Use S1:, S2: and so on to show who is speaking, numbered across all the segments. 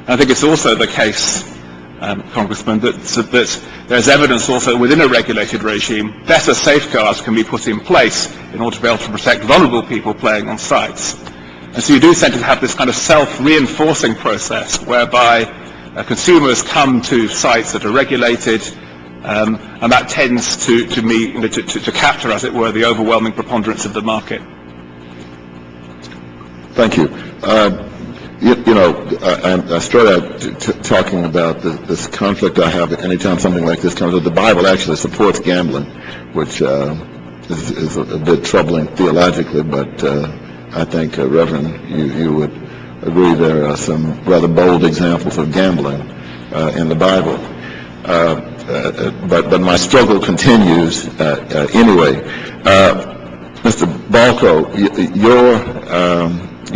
S1: I think it's also the case, Congressman, that there's evidence also within a regulated regime, better safeguards can be put in place in order to be able to protect vulnerable people playing on sites. And so you do tend to have this kind of self-reinforcing process whereby consumers come to sites that are regulated, and that tends to capture, as it were, the overwhelming preponderance of the market.
S2: Thank you. I started out talking about this conflict I have anytime something like this comes up. The Bible actually supports gambling, which is a bit troubling theologically, but I think, Reverend, you would agree there are some rather bold examples of gambling in the Bible. But my struggle continues anyway. Mr. Balco, you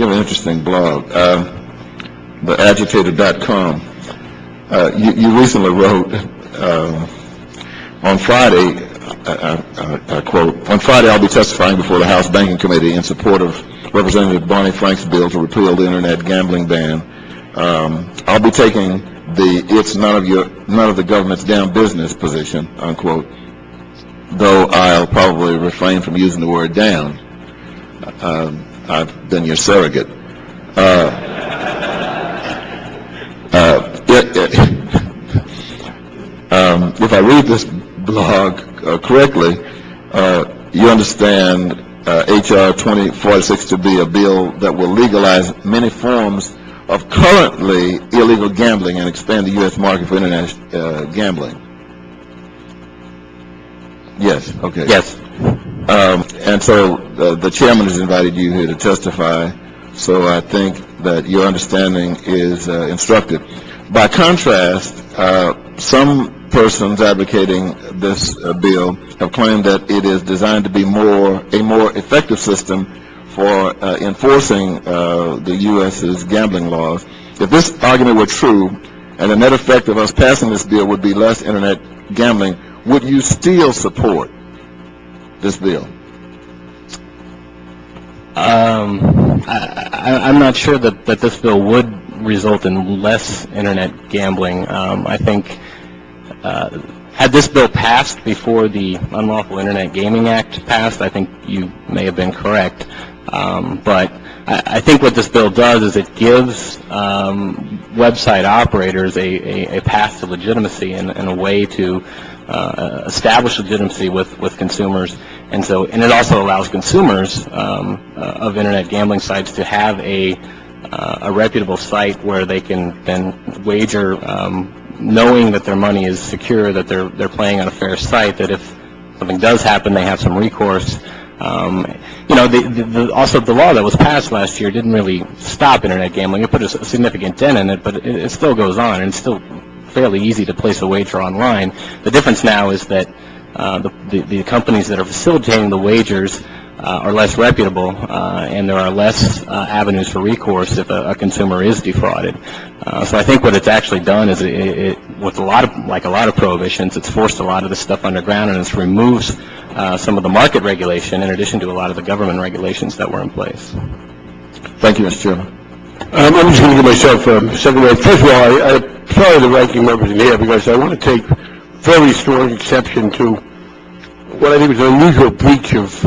S2: have an interesting blog, theagitator.com. You recently wrote, on Friday, I quote, "On Friday I'll be testifying before the House Banking Committee in support of Representative Barney Frank's bill to repeal the internet gambling ban. I'll be taking the 'it's none of the government's damn business' position," unquote, though I'll probably refrain from using the word damn. I've been your surrogate. If I read this blog correctly, you understand H.R. 2046 to be a bill that will legalize many forms of currently illegal gambling and expand the U.S. market for internet gambling. Yes, okay.
S3: Yes.
S2: And so the chairman has invited you here to testify, so I think that your understanding is instructive. By contrast, some persons advocating this bill have claimed that it is designed to be a more effective system for enforcing the U.S.'s gambling laws. If this argument were true, and the net effect of us passing this bill would be less internet gambling, would you still support this bill?
S3: I'm not sure that this bill would result in less internet gambling. I think had this bill passed before the Unlawful Internet Gaming Act passed, I think you may have been correct. But I think what this bill does is it gives website operators a path to legitimacy and a way to establish legitimacy with consumers, and it also allows consumers of internet gambling sites to have a reputable site where they can then wager, knowing that their money is secure, that they're playing on a fair site, that if something does happen, they have some recourse. Also the law that was passed last year didn't really stop internet gambling. It put a significant dent in it, but it still goes on, and it's still fairly easy to place a wager online. The difference now is that the companies that are facilitating the wagers are less reputable, and there are less avenues for recourse if a consumer is defrauded. So I think what it's actually done is with a lot of prohibitions, it's forced a lot of this stuff underground, and it's removed some of the market regulation in addition to a lot of the government regulations that were in place.
S2: Thank you, Mr. Chairman.
S4: I'm just going to give myself a second word. First of all, I applaud the ranking members in here because I want to take very strong exception to what I think is an unusual breach of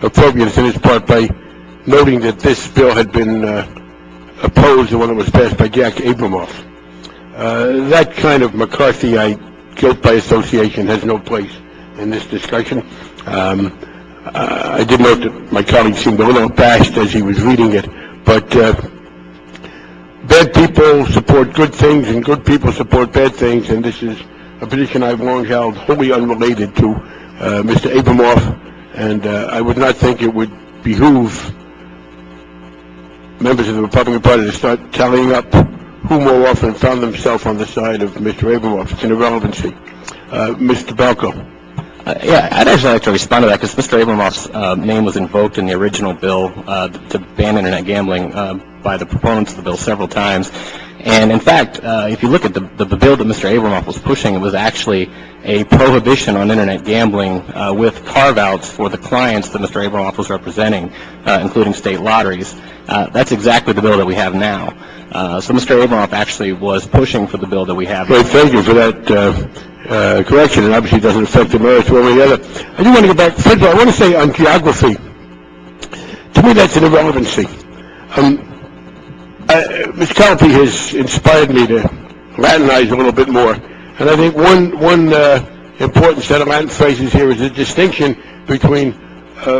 S4: appropriateness in its part by noting that this bill had been opposed to when it was passed by Jack Abramoff. That kind of McCarthyite guilt by association has no place in this discussion. I did note that my colleague seemed a little abashed as he was reading it, but bad people support good things and good people support bad things, and this is a position I've long held wholly unrelated to Mr. Abramoff, and I would not think it would behoove members of the Republican Party to start tallying up who more often found themselves on the side of Mr. Abramoff. It's an irrelevancy. Mr. Balco.
S3: Yeah, I'd actually like to respond to that because Mr. Abramoff's name was invoked in the original bill to ban internet gambling by the proponents of the bill several times. And in fact, if you look at the bill that Mr. Abramoff was pushing, it was actually a prohibition on internet gambling with carve-outs for the clients that Mr. Abramoff was representing, including state lotteries. That's exactly the bill that we have now. So Mr. Abramoff actually was pushing for the bill that we have.
S4: Great, thank you for that correction, and obviously it doesn't affect the merits one way or the other. I do want to go back. First of all, I want to say on geography, to me that's an irrelevancy. Ms. Calpe has inspired me to Latinize a little bit more, and I think one important set of Latin phrases here is the distinction between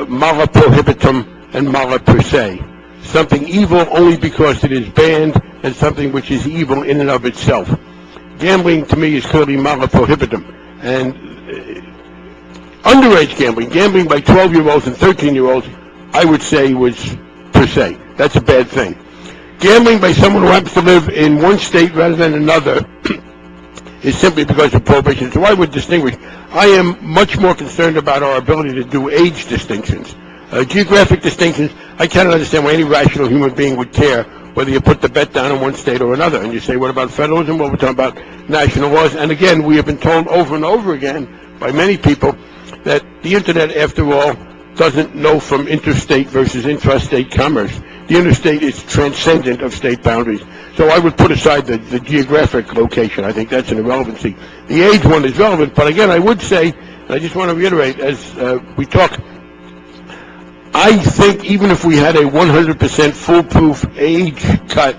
S4: mala prohibitum and mala per se. Something evil only because it is banned, and something which is evil in and of itself. Gambling, to me, is clearly mala prohibitum. And underage gambling by 12-year-olds and 13-year-olds, I would say was per se. That's a bad thing. Gambling by someone who happens to live in one state rather than another is simply because of prohibition. So I would distinguish. I am much more concerned about our ability to do age distinctions. Geographic distinctions, I cannot understand why any rational human being would care whether you put the bet down in one state or another. And you say, what about federalism? Well, we're talking about national laws. And again, we have been told over and over again by many people that the Internet, after all, doesn't know from interstate versus intrastate commerce. The interstate is transcendent of state boundaries. So I would put aside the geographic location. I think that's an irrelevancy. The age one is relevant, but again, I would say, and I just want to reiterate, as we talk, I think even if we had a 100% foolproof age cut,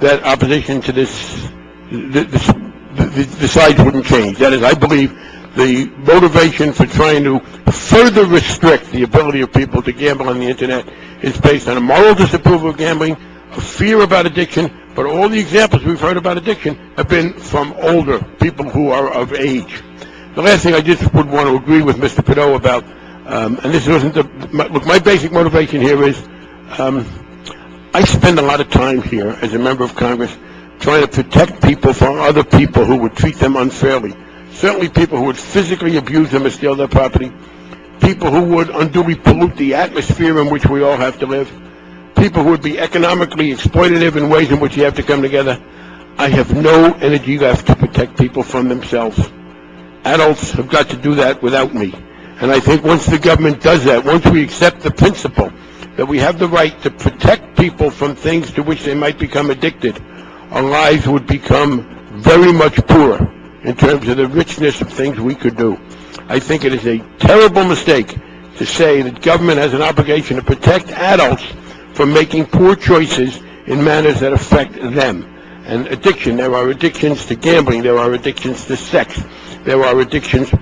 S4: that opposition to this, the sides wouldn't change. That is, I believe the motivation for trying to further restrict the ability of people to gamble on the Internet is based on a moral disapproval of gambling, a fear about addiction, but all the examples we've heard about addiction have been from older people who are of age. The last thing I just would want to agree with Mr. Pt.12 about, and this wasn't look, my basic motivation here is, I spend a lot of time here as a member of Congress trying to protect people from other people who would treat them unfairly. Certainly people who would physically abuse them or steal their property, people who would unduly pollute the atmosphere in which we all have to live, people who would be economically exploitative in ways in which you have to come together. I have no energy left to protect people from themselves. Adults have got to do that without me. And I think once the government does that, once we accept the principle that we have the right to protect people from things to which they might become addicted, our lives would become very much poorer in terms of the richness of things we could do. I think it is a terrible mistake to say that government has an obligation to protect adults from making poor choices in manners that affect them. And addiction, there are addictions to gambling, there are addictions to sex, there are addictions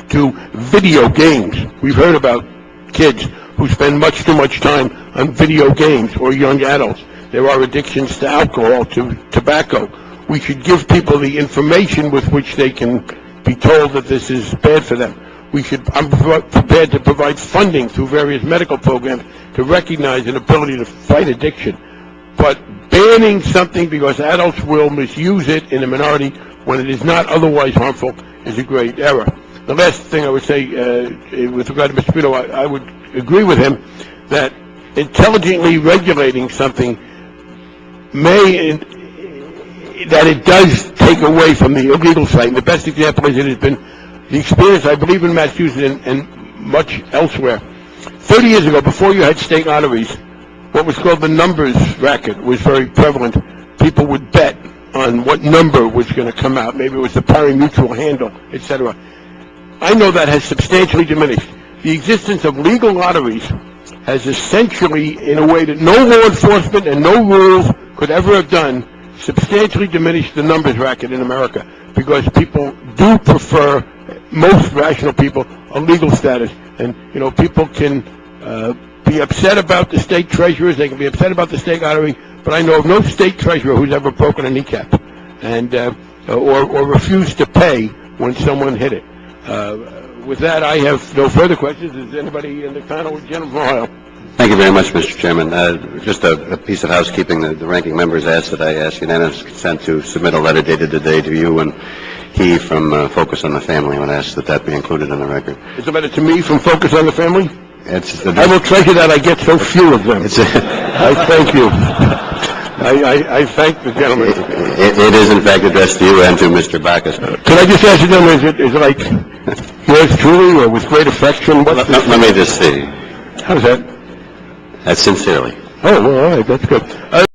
S4: to video games. We've heard about kids who spend much too much time on video games, or young adults. There are addictions to alcohol, to tobacco. We should give people the information with which they can be told that this is bad for them. I'm prepared to provide funding through various medical programs to recognize an ability to fight addiction. But banning something because adults will misuse it in a minority when it is not otherwise harmful is a great error. The last thing I would say with regard to Mr. Pt.12, I would agree with him that intelligently regulating something that it does take away from the illegal side. And the best example is it has been the experience, I believe, in Massachusetts and much elsewhere. 30 years ago, before you had state lotteries, what was called the numbers racket was very prevalent. People would bet on what number was going to come out. Maybe it was the pari-mutuel handle, etc. I know that has substantially diminished. The existence of legal lotteries has essentially, in a way that no law enforcement and no rules could ever have done, substantially diminished the numbers racket in America, because people do prefer, most rational people, a legal status. And, you know, people can be upset about the state treasurers, they can be upset about the state lottery, but I know of no state treasurer who's ever broken a kneecap and or refused to pay when someone hit it. With that, I have no further questions. Is anybody in the panel? Gentleman from Ohio.
S5: Thank you very much, Mr. Chairman. Just a piece of housekeeping. The ranking members asked that I ask unanimous consent to submit a letter dated today to you and he from Focus on the Family. I would ask that that be included in the record.
S4: It's a letter to me from Focus on the Family?
S5: I
S4: will treasure that. I get so few of them. I thank you. I thank the gentleman.
S5: It is, in fact, addressed to you and to Mr. Backus.
S4: Can I just ask you, gentlemen, is it like yours truly or with great affection?
S5: Let me just see.
S4: How's that?
S5: That's sincerely.
S4: Oh, well, all right. That's good.